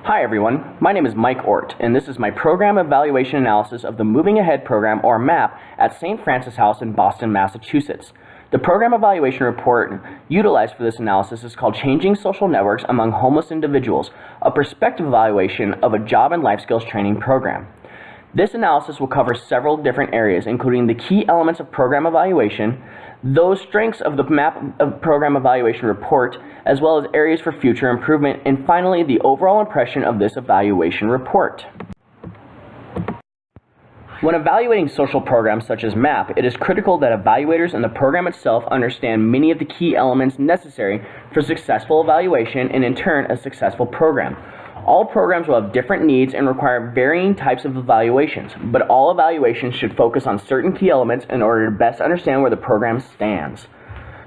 Hi everyone, my name is Mike Ouert, and this is my Program Evaluation Analysis of the Moving Ahead program, or MAP, at St. Francis House in Boston, Massachusetts. The Program Evaluation Report utilized for this analysis is called Changing Social Networks Among Homeless Individuals, a perspective evaluation of a job and life skills training program. This analysis will cover several different areas, including the key elements of program evaluation, those strengths of the MAP of Program Evaluation Report, as well as areas for future improvement, and finally, the overall impression of this evaluation report. When evaluating social programs such as MAP, it is critical that evaluators and the program itself understand many of the key elements necessary for successful evaluation and, in turn, a successful program. All programs will have different needs and require varying types of evaluations, but all evaluations should focus on certain key elements in order to best understand where the program stands.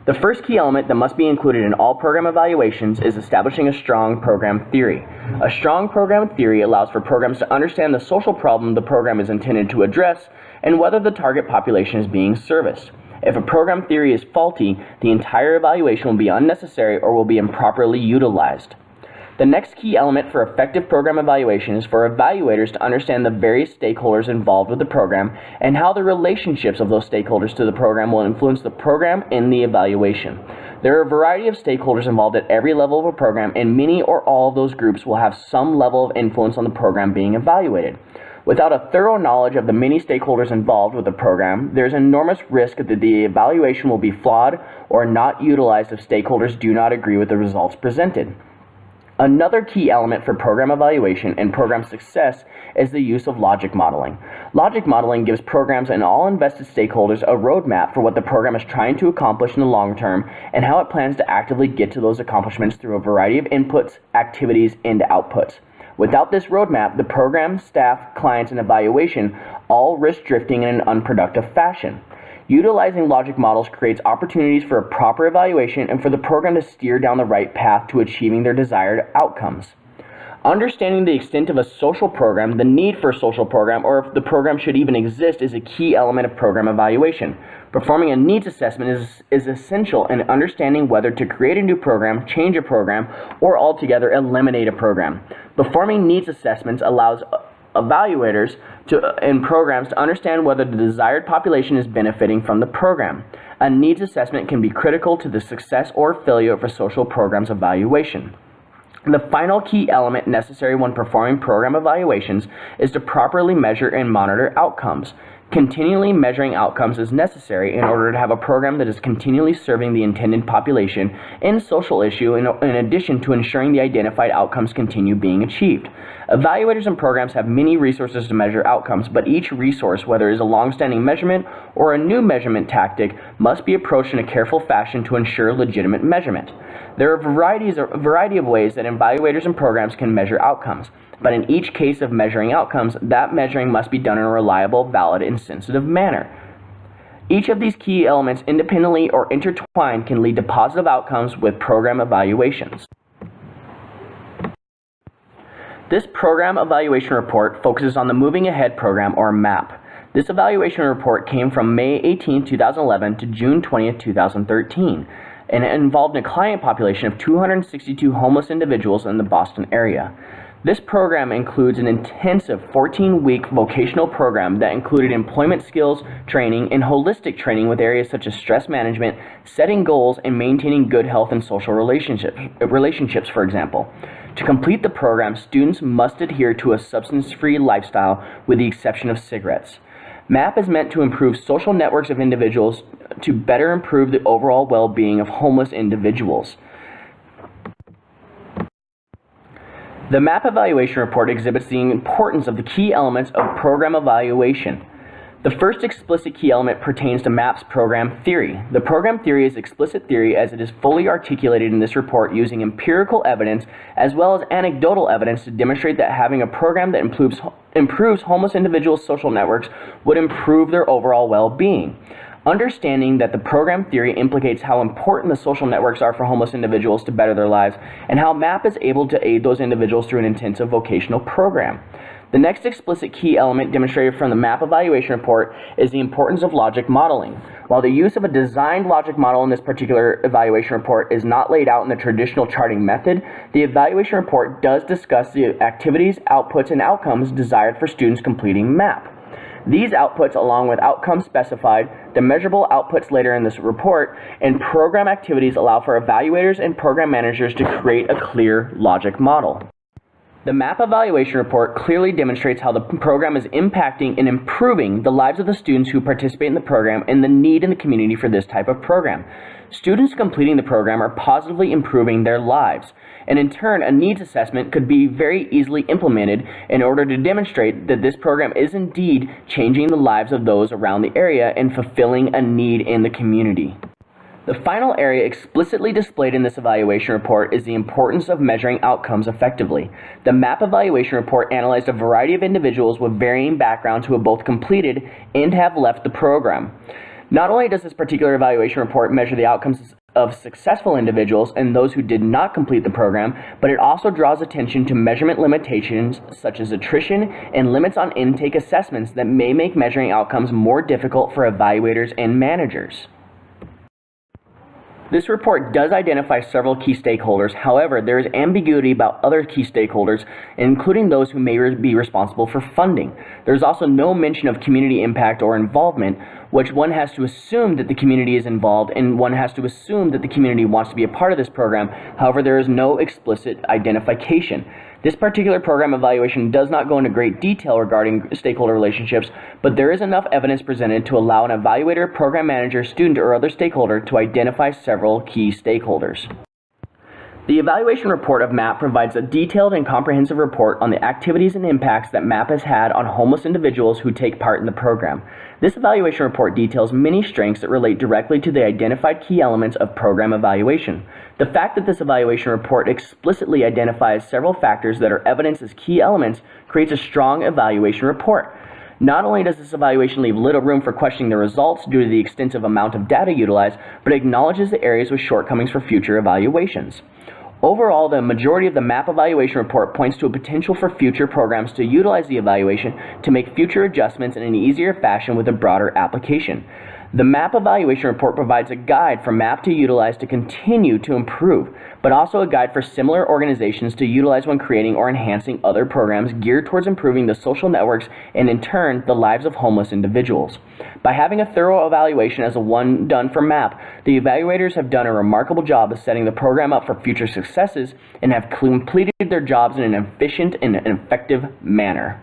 The first key element that must be included in all program evaluations is establishing a strong program theory. A strong program theory allows for programs to understand the social problem the program is intended to address and whether the target population is being serviced. If a program theory is faulty, the entire evaluation will be unnecessary or will be improperly utilized. The next key element for effective program evaluation is for evaluators to understand the various stakeholders involved with the program and how the relationships of those stakeholders to the program will influence the program in the evaluation. There are a variety of stakeholders involved at every level of a program, and many or all of those groups will have some level of influence on the program being evaluated. Without a thorough knowledge of the many stakeholders involved with the program, there is enormous risk that the evaluation will be flawed or not utilized if stakeholders do not agree with the results presented. Another key element for program evaluation and program success is the use of logic modeling. Logic modeling gives programs and all invested stakeholders a roadmap for what the program is trying to accomplish in the long term and how it plans to actively get to those accomplishments through a variety of inputs, activities, and outputs. Without this roadmap, the program, staff, clients, and evaluation all risk drifting in an unproductive fashion. Utilizing logic models creates opportunities for a proper evaluation and for the program to steer down the right path to achieving their desired outcomes. Understanding the extent of a social program, the need for a social program, or if the program should even exist is a key element of program evaluation. Performing a needs assessment is essential in understanding whether to create a new program, change a program, or altogether eliminate a program. Performing needs assessments allows evaluators and programs to understand whether the desired population is benefiting from the program. A needs assessment can be critical to the success or failure of a social program's evaluation. The final key element necessary when performing program evaluations is to properly measure and monitor outcomes. Continually measuring outcomes is necessary in order to have a program that is continually serving the intended population and social issue in addition to ensuring the identified outcomes continue being achieved. Evaluators and programs have many resources to measure outcomes, but each resource, whether it is a long-standing measurement or a new measurement tactic, must be approached in a careful fashion to ensure legitimate measurement. There are a variety of ways that evaluators and programs can measure outcomes, but in each case of measuring outcomes, that measuring must be done in a reliable, valid, and sensitive manner. Each of these key elements independently or intertwined can lead to positive outcomes with program evaluations. This Program Evaluation Report focuses on the Moving Ahead program, or MAP. This evaluation report came from May 18, 2011 to June 20, 2013, and it involved a client population of 262 homeless individuals in the Boston area. This program includes an intensive 14-week vocational program that included employment skills training and holistic training with areas such as stress management, setting goals, and maintaining good health and social relationships, for example. To complete the program, students must adhere to a substance-free lifestyle with the exception of cigarettes. MAP is meant to improve social networks of individuals to better improve the overall well-being of homeless individuals. The MAP evaluation report exhibits the importance of the key elements of program evaluation. The first explicit key element pertains to MAP's program theory. The program theory is explicit theory as it is fully articulated in this report using empirical evidence as well as anecdotal evidence to demonstrate that having a program that improves homeless individuals' social networks would improve their overall well-being. Understanding that the program theory implicates how important the social networks are for homeless individuals to better their lives and how MAP is able to aid those individuals through an intensive vocational program. The next explicit key element demonstrated from the MAP evaluation report is the importance of logic modeling. While the use of a designed logic model in this particular evaluation report is not laid out in the traditional charting method, the evaluation report does discuss the activities, outputs, and outcomes desired for students completing MAP. These outputs, along with outcomes specified, the measurable outputs later in this report, and program activities allow for evaluators and program managers to create a clear logic model. The MAP evaluation report clearly demonstrates how the program is impacting and improving the lives of the students who participate in the program and the need in the community for this type of program. Students completing the program are positively improving their lives, and in turn, a needs assessment could be very easily implemented in order to demonstrate that this program is indeed changing the lives of those around the area and fulfilling a need in the community. The final area explicitly displayed in this evaluation report is the importance of measuring outcomes effectively. The MAP evaluation report analyzed a variety of individuals with varying backgrounds who have both completed and have left the program. Not only does this particular evaluation report measure the outcomes of successful individuals and those who did not complete the program, but it also draws attention to measurement limitations such as attrition and limits on intake assessments that may make measuring outcomes more difficult for evaluators and managers. This report does identify several key stakeholders. However, there is ambiguity about other key stakeholders, including those who may be responsible for funding. There is also no mention of community impact or involvement, which one has to assume that the community is involved and one has to assume that the community wants to be a part of this program. However, there is no explicit identification. This particular program evaluation does not go into great detail regarding stakeholder relationships, but there is enough evidence presented to allow an evaluator, program manager, student, or other stakeholder to identify several key stakeholders. The evaluation report of MAP provides a detailed and comprehensive report on the activities and impacts that MAP has had on homeless individuals who take part in the program. This evaluation report details many strengths that relate directly to the identified key elements of program evaluation. The fact that this evaluation report explicitly identifies several factors that are evidenced as key elements creates a strong evaluation report. Not only does this evaluation leave little room for questioning the results due to the extensive amount of data utilized, but acknowledges the areas with shortcomings for future evaluations. Overall, the majority of the MAP evaluation report points to a potential for future programs to utilize the evaluation to make future adjustments in an easier fashion with a broader application. The MAP evaluation report provides a guide for MAP to utilize to continue to improve, but also a guide for similar organizations to utilize when creating or enhancing other programs geared towards improving the social networks and, in turn, the lives of homeless individuals. By having a thorough evaluation as the one done for MAP, the evaluators have done a remarkable job of setting the program up for future successes and have completed their jobs in an efficient and effective manner.